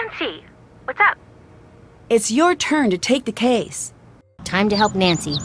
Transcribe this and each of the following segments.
Nancy, what's up? It's your turn to take the case. Time to help Nancy.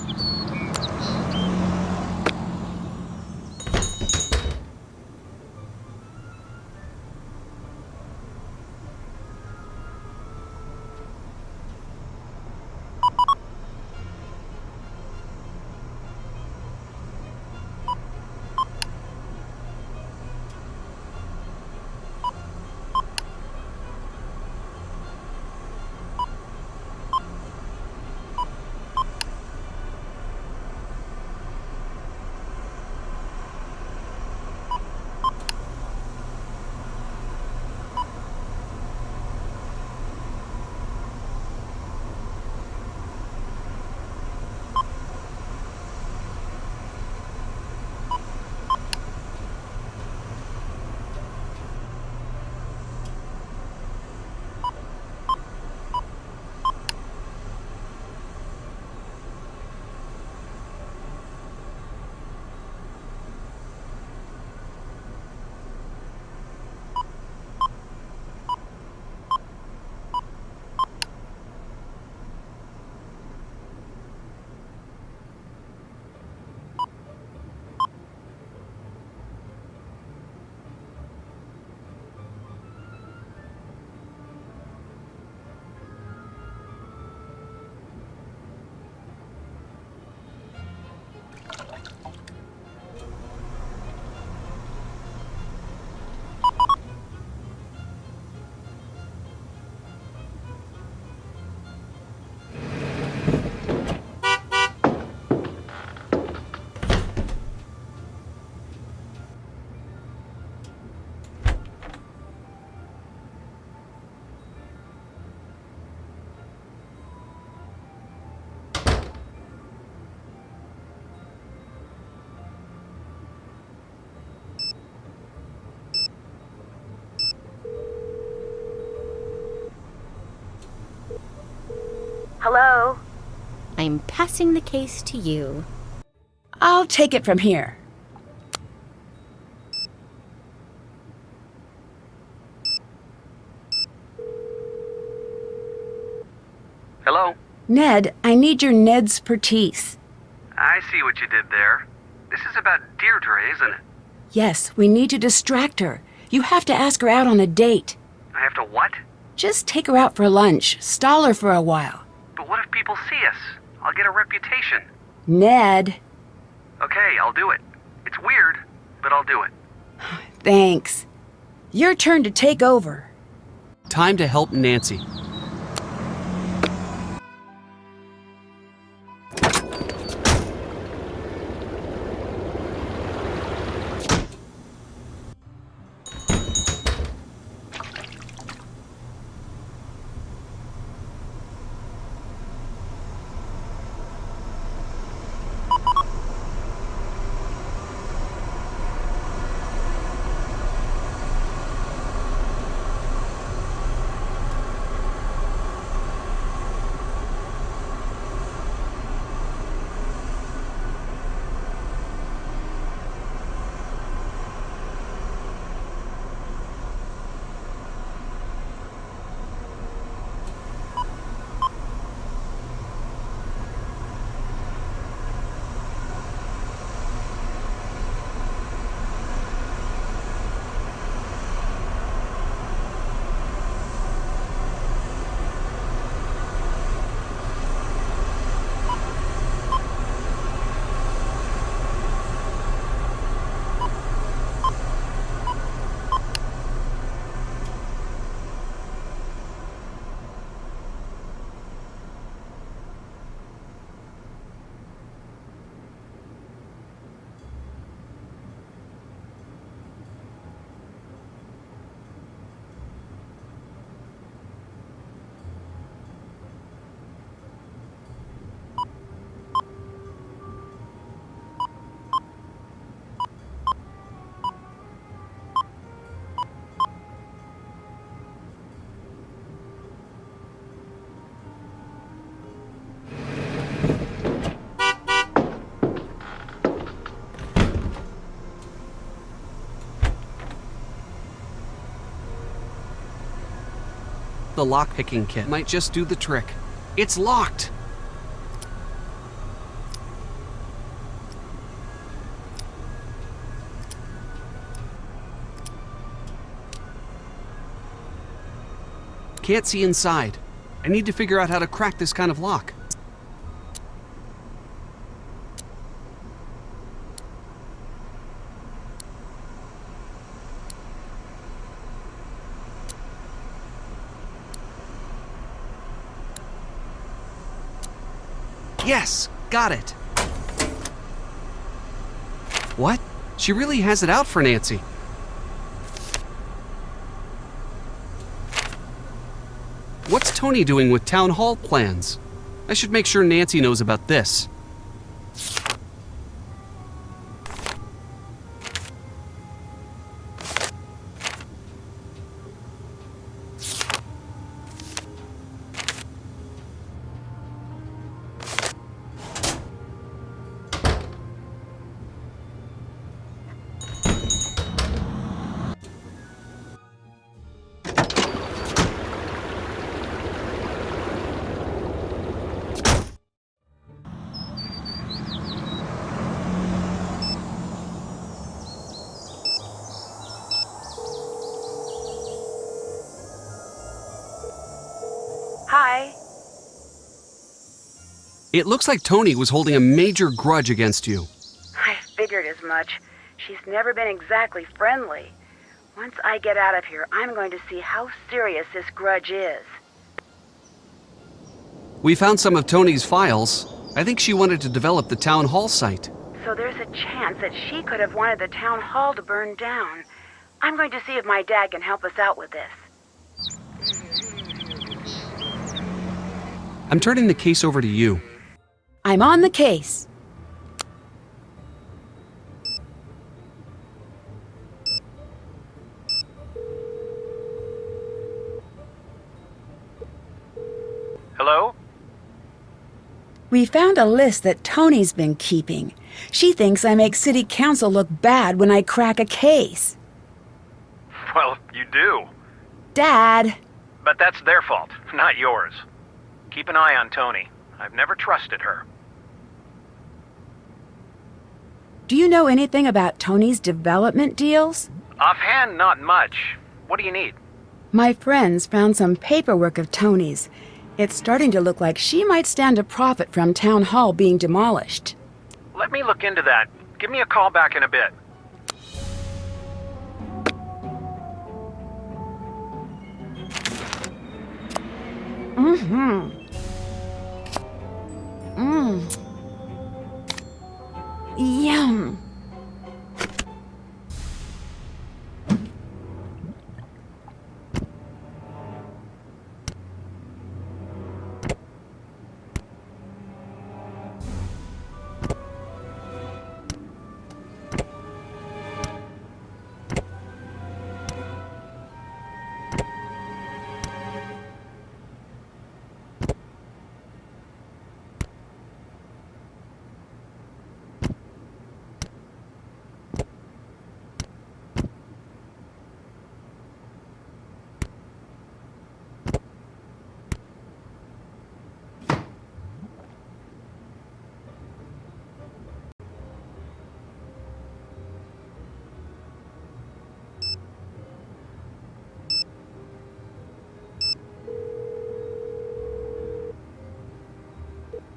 Hello? I'm passing the case to you. I'll take it from here. Hello? Ned, I need your Ned's Pertice. I see what you did there. This is about Deirdre, isn't it? Yes, we need to distract her. You have to ask her out on a date. I have to what? Just take her out for lunch. Stall her for a while. But what if people see us? I'll get a reputation. Ned. Okay, I'll do it. It's weird, but I'll do it. Thanks. Your turn to take over. Time to help Nancy. The lock-picking kit might just do the trick. It's locked! Can't see inside. I need to figure out how to crack this kind of lock. Yes, got it. What? She really has it out for Nancy. What's Tony doing with town hall plans? I should make sure Nancy knows about this. Hi. It looks like Tony was holding a major grudge against you. I figured as much. She's never been exactly friendly. Once I get out of here, I'm going to see how serious this grudge is. We found some of Tony's files. I think she wanted to develop the town hall site. So there's a chance that she could have wanted the town hall to burn down. I'm going to see if my dad can help us out with this. I'm turning the case over to you. I'm on the case. Hello? We found a list that Tony's been keeping. She thinks I make city council look bad when I crack a case. Well, you do. Dad! But that's their fault, not yours. Keep an eye on Tony. I've never trusted her. Do you know anything about Tony's development deals? Offhand, not much. What do you need? My friends found some paperwork of Tony's. It's starting to look like she might stand to profit from Town Hall being demolished. Let me look into that. Give me a call back in a bit. Yum.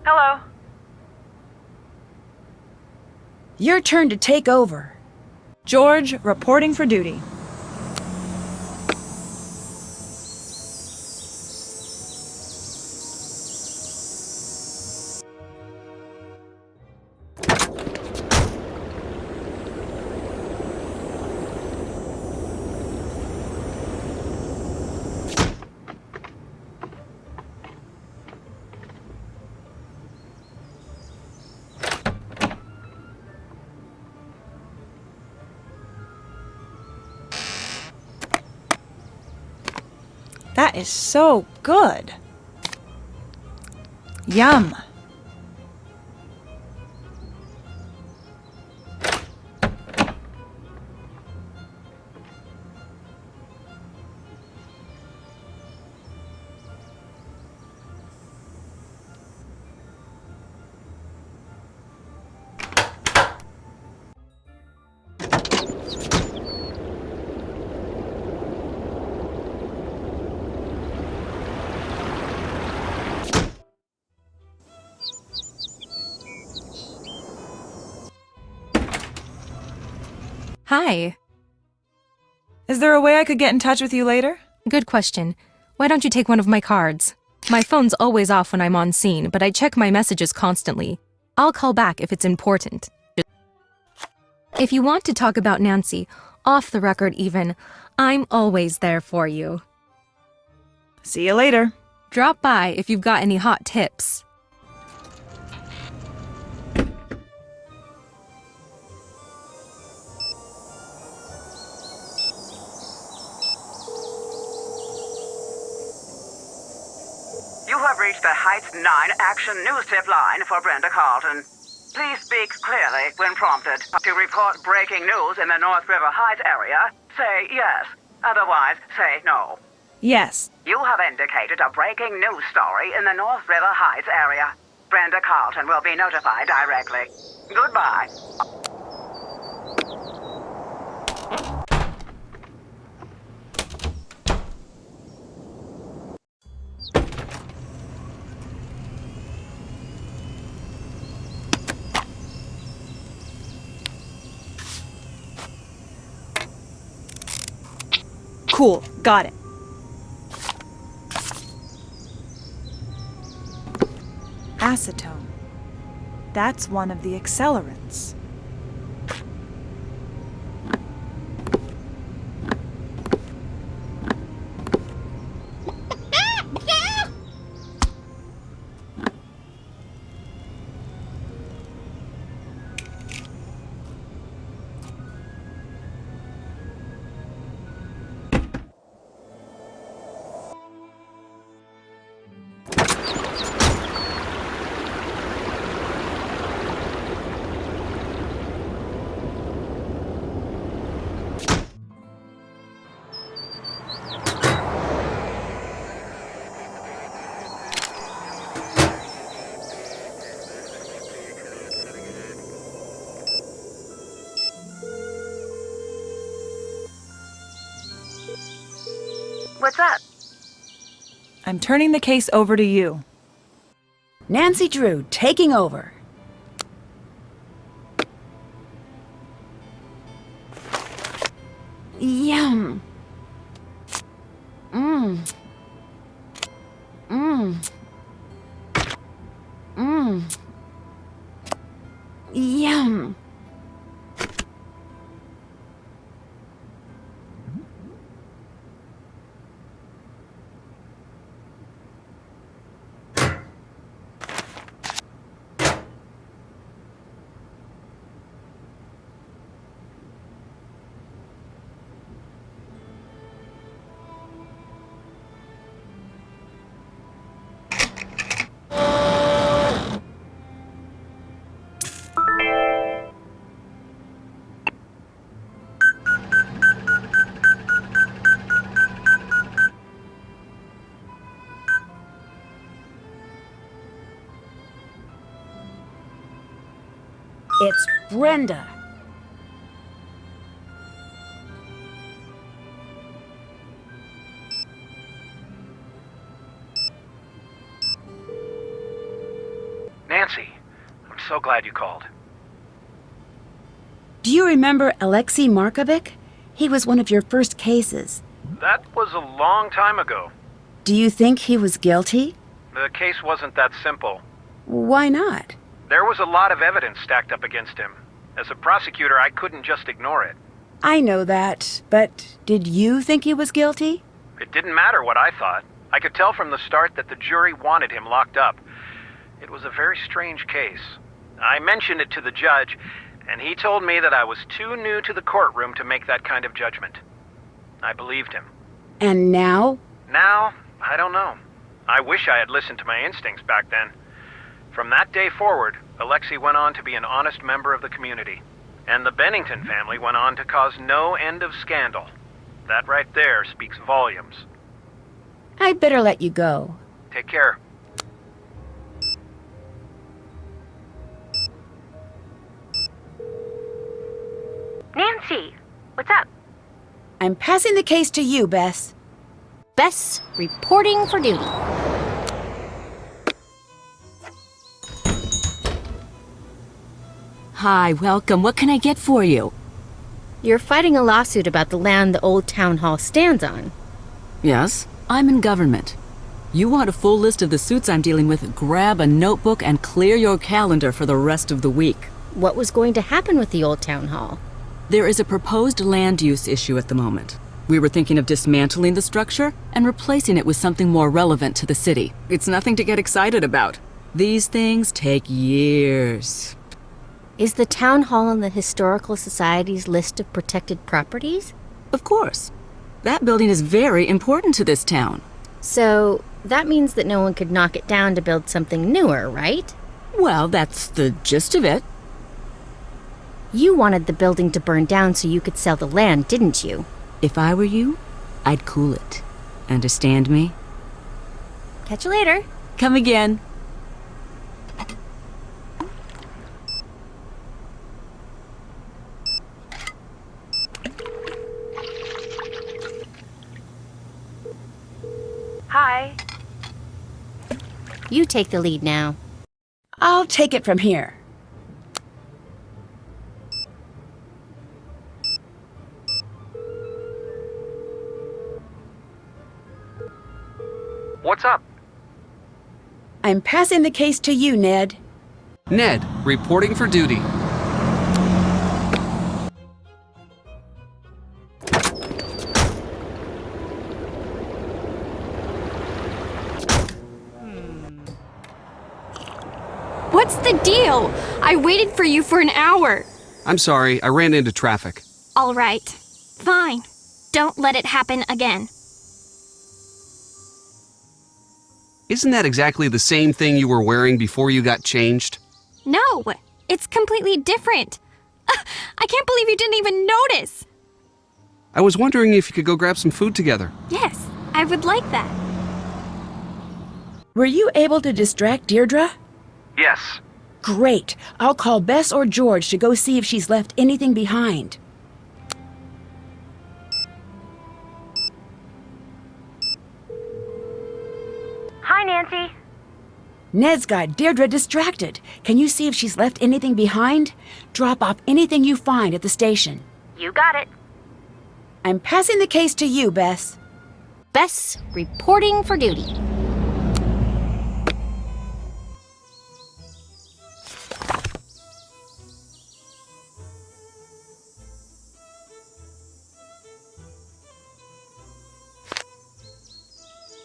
Hello. Your turn to take over. George, reporting for duty. That is so good. Yum. Hi. Is there a way I could get in touch with you later? Good question. Why don't you take one of my cards? My phone's always off when I'm on scene, but I check my messages constantly. I'll call back if it's important. If you want to talk about Nancy, off the record even, I'm always there for you. See you later. Drop by if you've got any hot tips. You have reached the Heights 9 Action News Tip line for Brenda Carlton. Please speak clearly when prompted. To report breaking news in the North River Heights area, say yes. Otherwise, say no. Yes. You have indicated a breaking news story in the North River Heights area. Brenda Carlton will be notified directly. Goodbye. Cool. Got it. Acetone. That's one of the accelerants. What's up? I'm turning the case over to you. Nancy Drew taking over. Yum. Mmm. Mmm. Mmm. Yum. It's Brenda. Nancy, I'm so glad you called. Do you remember Alexei Markovic? He was one of your first cases. That was a long time ago. Do you think he was guilty? The case wasn't that simple. Why not? There was a lot of evidence stacked up against him. As a prosecutor, I couldn't just ignore it. I know that, but did you think he was guilty? It didn't matter what I thought. I could tell from the start that the jury wanted him locked up. It was a very strange case. I mentioned it to the judge, and he told me that I was too new to the courtroom to make that kind of judgment. I believed him. And now? Now, I don't know. I wish I had listened to my instincts back then. From that day forward, Alexei went on to be an honest member of the community. And the Bennington family went on to cause no end of scandal. That right there speaks volumes. I'd better let you go. Take care. Nancy, what's up? I'm passing the case to you, Bess. Bess, reporting for duty. Hi, welcome. What can I get for you? You're fighting a lawsuit about the land the old town hall stands on. Yes, I'm in government. You want a full list of the suits I'm dealing with, grab a notebook and clear your calendar for the rest of the week. What was going to happen with the old town hall? There is a proposed land use issue at the moment. We were thinking of dismantling the structure and replacing it with something more relevant to the city. It's nothing to get excited about. These things take years. Is the town hall on the Historical Society's list of protected properties? Of course. That building is very important to this town. So, that means that no one could knock it down to build something newer, right? Well, that's the gist of it. You wanted the building to burn down so you could sell the land, didn't you? If I were you, I'd cool it. Understand me? Catch you later. Come again. Hi. You take the lead now. I'll take it from here. What's up? I'm passing the case to you, Ned. Ned, reporting for duty. What's the deal? I waited for you for an hour. I'm sorry, I ran into traffic. All right. Fine. Don't let it happen again. Isn't that exactly the same thing you were wearing before you got changed? No, it's completely different. I can't believe you didn't even notice. I was wondering if you could go grab some food together. Yes, I would like that. Were you able to distract Deirdre? Yes. Great. I'll call Bess or George to go see if she's left anything behind. Hi, Nancy. Ned's got Deirdre distracted. Can you see if she's left anything behind? Drop off anything you find at the station. You got it. I'm passing the case to you, Bess. Bess, reporting for duty.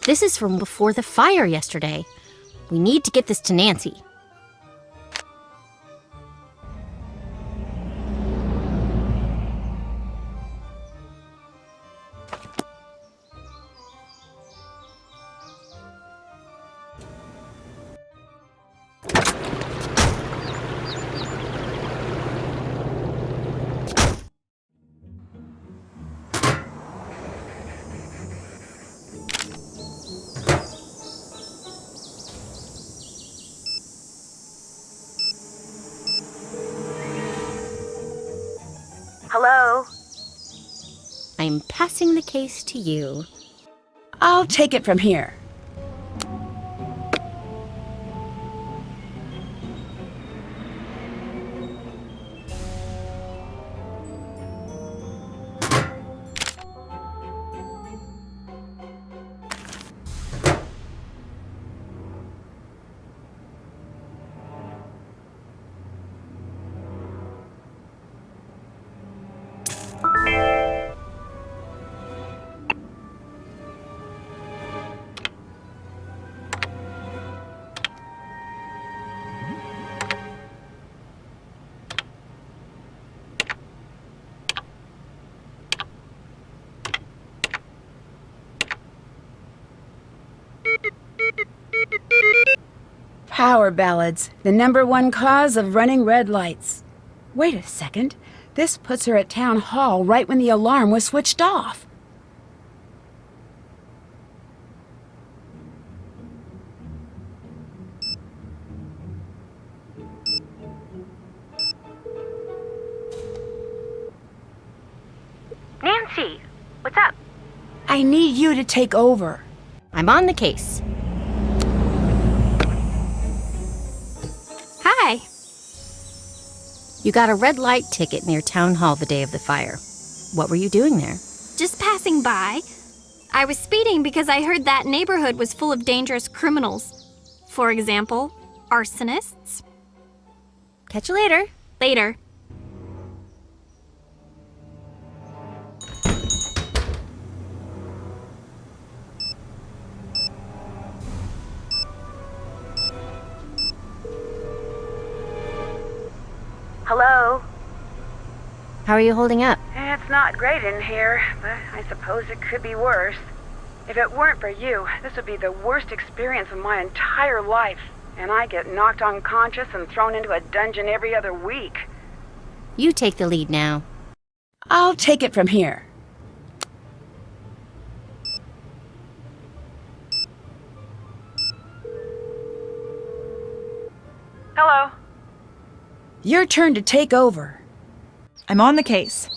This is from before the fire yesterday. We need to get this to Nancy. Hello? I'm passing the case to you. I'll take it from here. Power ballads, the #1 cause of running red lights. Wait a second. This puts her at town hall right when the alarm was switched off. Nancy, what's up? I need you to take over. I'm on the case. Hi. You got a red light ticket near Town Hall the day of the fire. What were you doing there? Just passing by. I was speeding because I heard that neighborhood was full of dangerous criminals. For example, arsonists. Catch you later. Later. Hello? How are you holding up? It's not great in here, but I suppose it could be worse. If it weren't for you, this would be the worst experience of my entire life. And I get knocked unconscious and thrown into a dungeon every other week. You take the lead now. I'll take it from here. Hello? Your turn to take over. I'm on the case.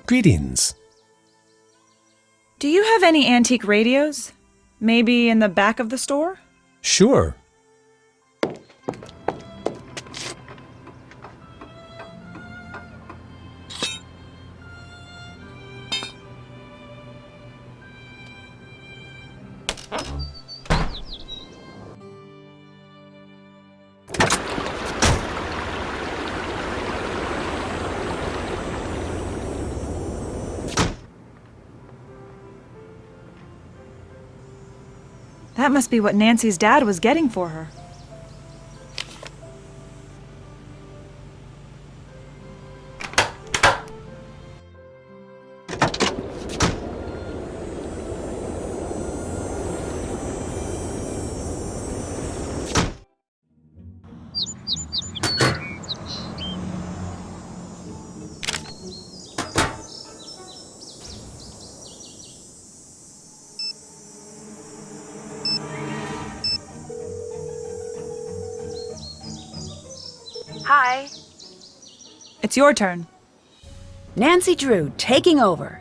Greetings. Do you have any antique radios? Maybe in the back of the store? Sure. That must be what Nancy's dad was getting for her. Hi. It's your turn. Nancy Drew taking over.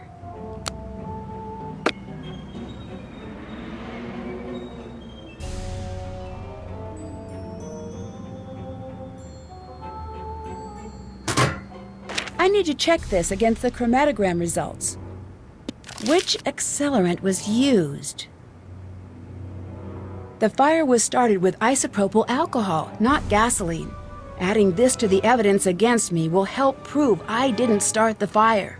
I need to check this against the chromatogram results. Which accelerant was used? The fire was started with isopropyl alcohol, not gasoline. Adding this to the evidence against me will help prove I didn't start the fire.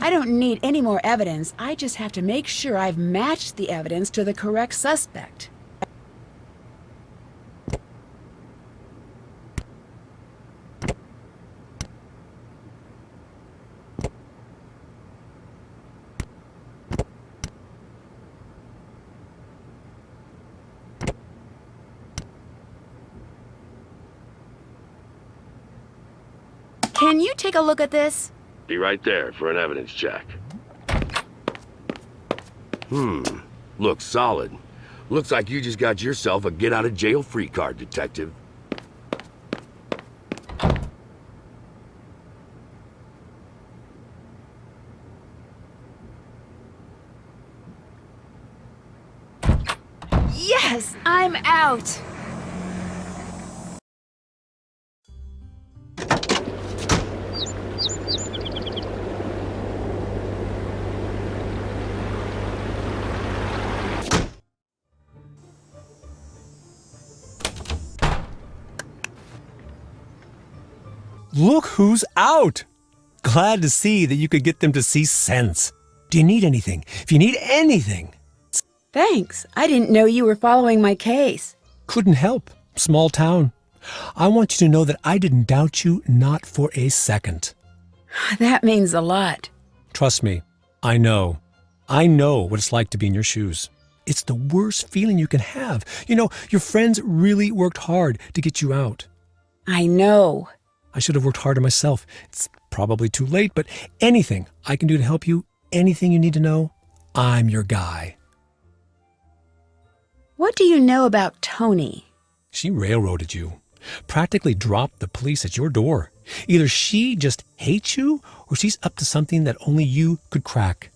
I don't need any more evidence. I just have to make sure I've matched the evidence to the correct suspect. Can you take a look at this? Be right there for an evidence check. Looks solid. Looks like you just got yourself a get-out-of-jail-free card, Detective. Yes, I'm out. Look who's out! Glad to see that you could get them to see sense. Do you need anything? If you need anything. Thanks. I didn't know you were following my case. Couldn't help. Small town. I want you to know that I didn't doubt you, not for a second. That means a lot. Trust me, I know. I know what it's like to be in your shoes. It's the worst feeling you can have. You know, your friends really worked hard to get you out. I know. I should have worked harder myself. It's probably too late, but anything I can do to help you, anything you need to know, I'm your guy. What do you know about Tony? She railroaded you. Practically dropped the police at your door. Either she just hates you, or she's up to something that only you could crack.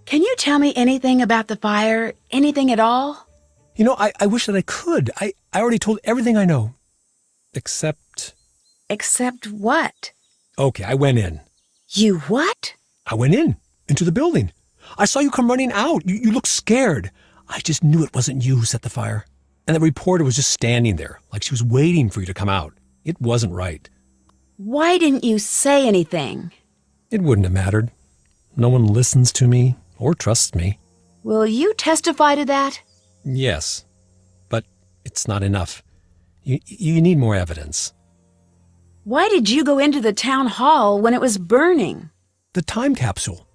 Can you tell me anything about the fire? Anything at all? You know, I wish that I could. I already told everything I know. Except... Except what? Okay, I went in. You what? I went into the building. I saw you come running out. You looked scared. I just knew it wasn't you who set the fire. And the reporter was just standing there, like she was waiting for you to come out. It wasn't right. Why didn't you say anything? It wouldn't have mattered. No one listens to me or trusts me. Will you testify to that? Yes, but it's not enough. You need more evidence. Why did you go into the town hall when it was burning? The time capsule.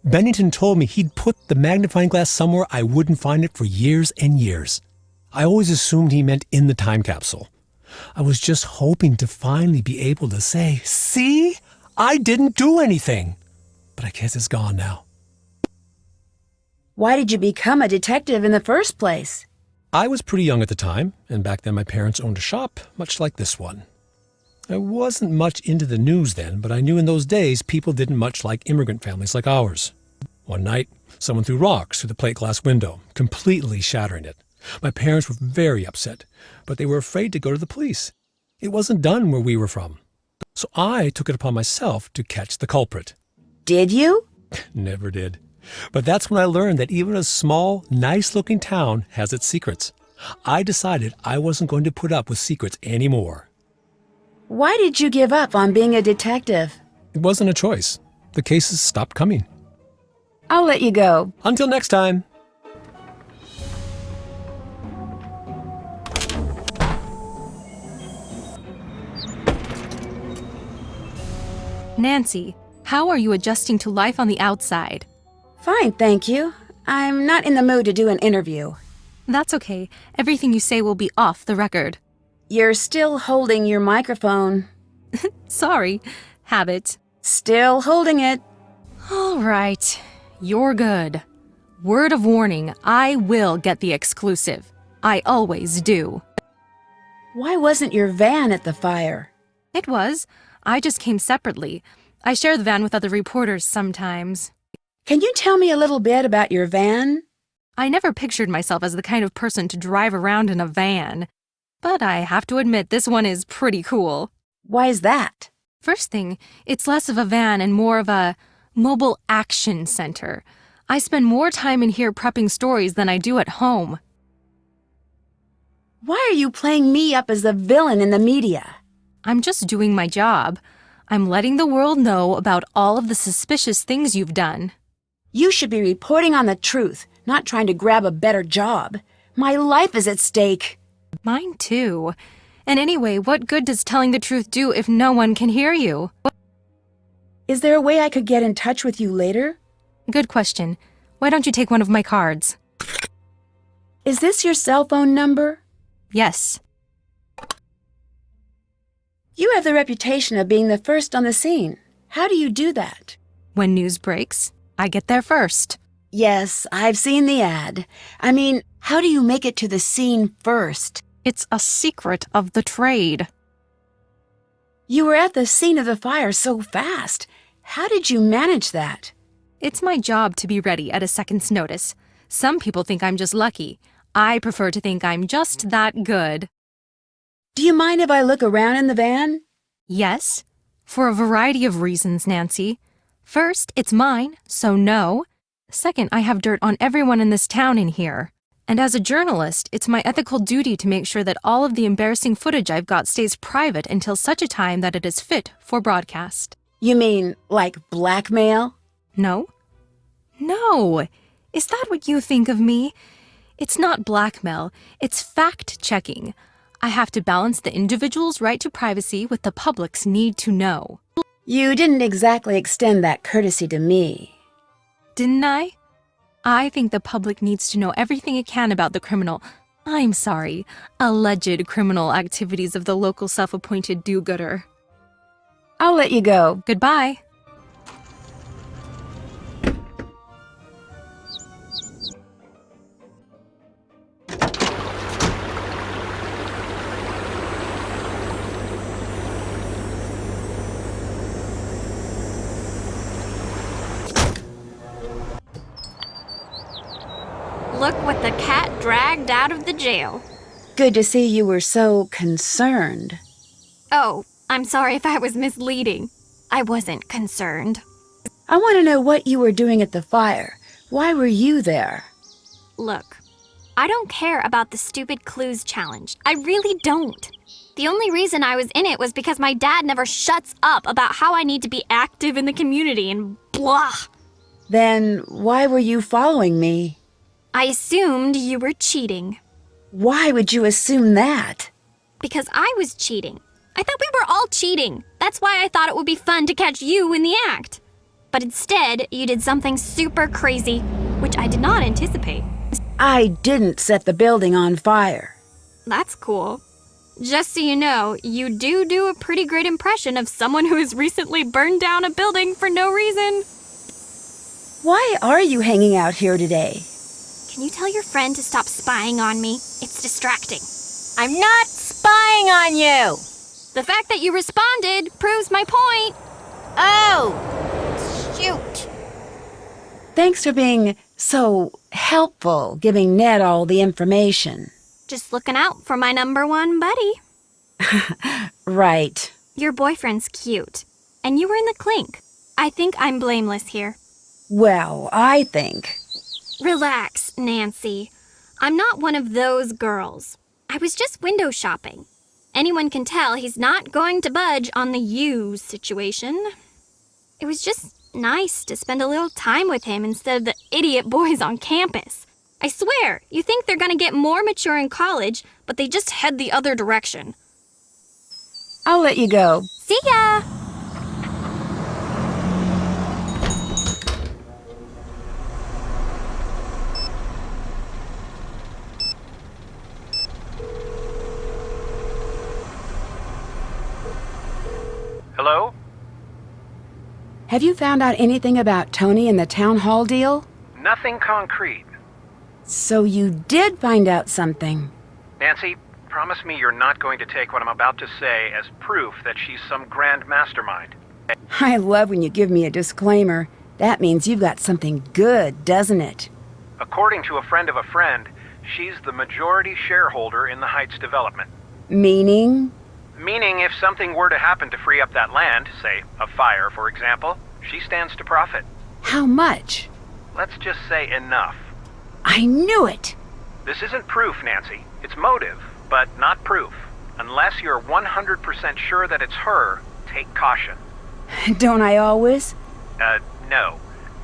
Bennington told me he'd put the magnifying glass somewhere I wouldn't find it for years and years. I always assumed he meant in the time capsule. I was just hoping to finally be able to say, see, I didn't do anything. But I guess it's gone now. Why did you become a detective in the first place? I was pretty young at the time, and back then my parents owned a shop, much like this one. I wasn't much into the news then, but I knew in those days people didn't much like immigrant families like ours. One night, someone threw rocks through the plate glass window, completely shattering it. My parents were very upset, but they were afraid to go to the police. It wasn't done where we were from. So I took it upon myself to catch the culprit. Did you? Never did. But that's when I learned that even a small, nice-looking town has its secrets. I decided I wasn't going to put up with secrets anymore. Why did you give up on being a detective? It wasn't a choice. The cases stopped coming. I'll let you go. Until next time. Nancy, how are you adjusting to life on the outside? Fine, thank you. I'm not in the mood to do an interview. That's okay. Everything you say will be off the record. You're still holding your microphone. Sorry. Habit. Still holding it. All right. You're good. Word of warning, I will get the exclusive. I always do. Why wasn't your van at the fire? It was. I just came separately. I share the van with other reporters sometimes. Can you tell me a little bit about your van? I never pictured myself as the kind of person to drive around in a van. But I have to admit this one is pretty cool. Why is that? First thing, it's less of a van and more of a mobile action center. I spend more time in here prepping stories than I do at home. Why are you playing me up as the villain in the media? I'm just doing my job. I'm letting the world know about all of the suspicious things you've done. You should be reporting on the truth, not trying to grab a better job. My life is at stake. Mine too. And anyway, what good does telling the truth do if no one can hear you? Is there a way I could get in touch with you later? Good question. Why don't you take one of my cards? Is this your cell phone number? Yes. You have the reputation of being the first on the scene. How do you do that? When news breaks, I get there first. Yes, I've seen the ad. I mean, how do you make it to the scene first? It's a secret of the trade. You were at the scene of the fire so fast. How did you manage that? It's my job to be ready at a second's notice. Some people think I'm just lucky. I prefer to think I'm just that good. Do you mind if I look around in the van? Yes, for a variety of reasons, Nancy. First, it's mine, so no. Second, I have dirt on everyone in this town in here. And as a journalist, it's my ethical duty to make sure that all of the embarrassing footage I've got stays private until such a time that it is fit for broadcast. You mean, like blackmail? No. No. Is that what you think of me? It's not blackmail. It's fact-checking. I have to balance the individual's right to privacy with the public's need to know. You didn't exactly extend that courtesy to me. Didn't I? I think the public needs to know everything it can about the alleged criminal activities of the local self-appointed do-gooder. I'll let you go. Goodbye. Look what the cat dragged out of the jail. Good to see you were so concerned. Oh, I'm sorry if I was misleading. I wasn't concerned. I want to know what you were doing at the fire. Why were you there? Look, I don't care about the stupid clues challenge. I really don't. The only reason I was in it was because my dad never shuts up about how I need to be active in the community and blah. Then why were you following me? I assumed you were cheating. Why would you assume that? Because I was cheating. I thought we were all cheating. That's why I thought it would be fun to catch you in the act. But instead, you did something super crazy, which I did not anticipate. I didn't set the building on fire. That's cool. Just so you know, you do a pretty great impression of someone who has recently burned down a building for no reason. Why are you hanging out here today? Can you tell your friend to stop spying on me? It's distracting. I'm not spying on you! The fact that you responded proves my point. Oh! Shoot! Thanks for being so helpful, giving Ned all the information. Just looking out for my number one buddy. Right. Your boyfriend's cute, and you were in the clink. I think I'm blameless here. Well, I think... Relax, Nancy. I'm not one of those girls. I was just window shopping. Anyone can tell he's not going to budge on the you situation. It was just nice to spend a little time with him instead of the idiot boys on campus. I swear, you think they're gonna get more mature in college, but they just head the other direction. I'll let you go. See ya! Hello? Have you found out anything about Tony and the town hall deal? Nothing concrete. So you did find out something. Nancy, promise me you're not going to take what I'm about to say as proof that she's some grand mastermind. I love when you give me a disclaimer. That means you've got something good, doesn't it? According to a friend of a friend, she's the majority shareholder in the Heights development. Meaning? Meaning if something were to happen to free up that land, say a fire for example, she stands to profit. How much? Let's just say enough. I knew it! This isn't proof, Nancy. It's motive, but not proof. Unless you're 100% sure that it's her, take caution. Don't I always? No.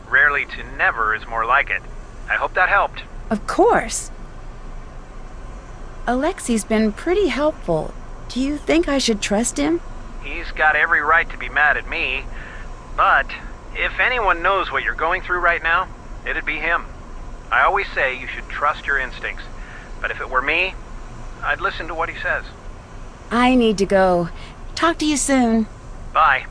Rarely to never is more like it. I hope that helped. Of course. Alexi's been pretty helpful. Do you think I should trust him? He's got every right to be mad at me. But if anyone knows what you're going through right now, it'd be him. I always say you should trust your instincts. But if it were me, I'd listen to what he says. I need to go. Talk to you soon. Bye.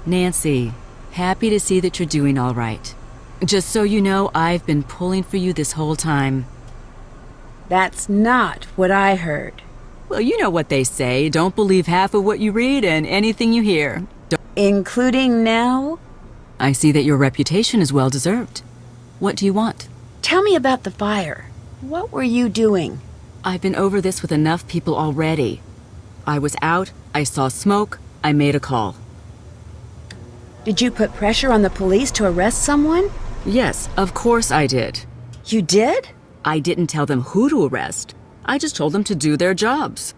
Nancy, happy to see that you're doing all right. Just so you know, I've been pulling for you this whole time. That's not what I heard. Well, you know what they say. Don't believe half of what you read and anything you hear. Including now? I see that your reputation is well deserved. What do you want? Tell me about the fire. What were you doing? I've been over this with enough people already. I was out, I saw smoke, I made a call. Did you put pressure on the police to arrest someone? Yes, of course I did. You did? I didn't tell them who to arrest. I just told them to do their jobs.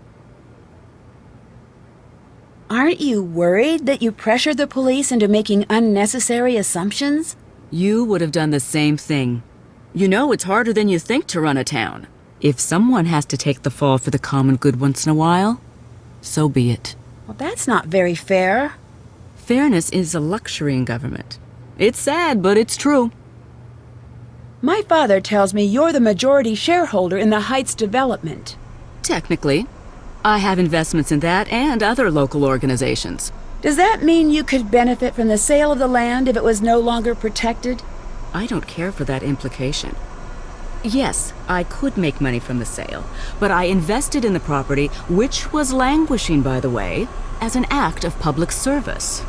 Aren't you worried that you pressured the police into making unnecessary assumptions? You would have done the same thing. You know it's harder than you think to run a town. If someone has to take the fall for the common good once in a while, so be it. Well, that's not very fair. Fairness is a luxury in government. It's sad, but it's true. My father tells me you're the majority shareholder in the Heights development. Technically. I have investments in that and other local organizations. Does that mean you could benefit from the sale of the land if it was no longer protected? I don't care for that implication. Yes, I could make money from the sale, but I invested in the property, which was languishing, by the way, as an act of public service.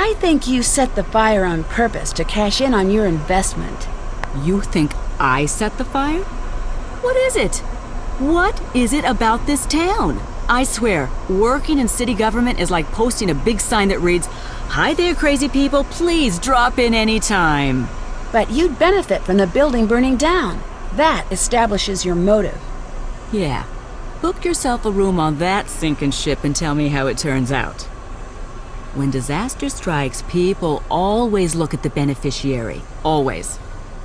I think you set the fire on purpose to cash in on your investment. You think I set the fire? What is it? What is it about this town? I swear, working in city government is like posting a big sign that reads, "Hi there, crazy people, please drop in anytime." But you'd benefit from the building burning down. That establishes your motive. Yeah. Book yourself a room on that sinking ship and tell me how it turns out. When disaster strikes, people always look at the beneficiary. Always.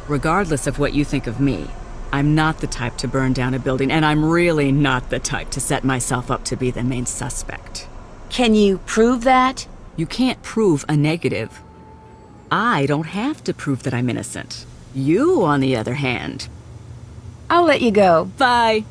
Regardless of what you think of me. I'm not the type to burn down a building, and I'm really not the type to set myself up to be the main suspect. Can you prove that? You can't prove a negative. I don't have to prove that I'm innocent. You, on the other hand. I'll let you go. Bye.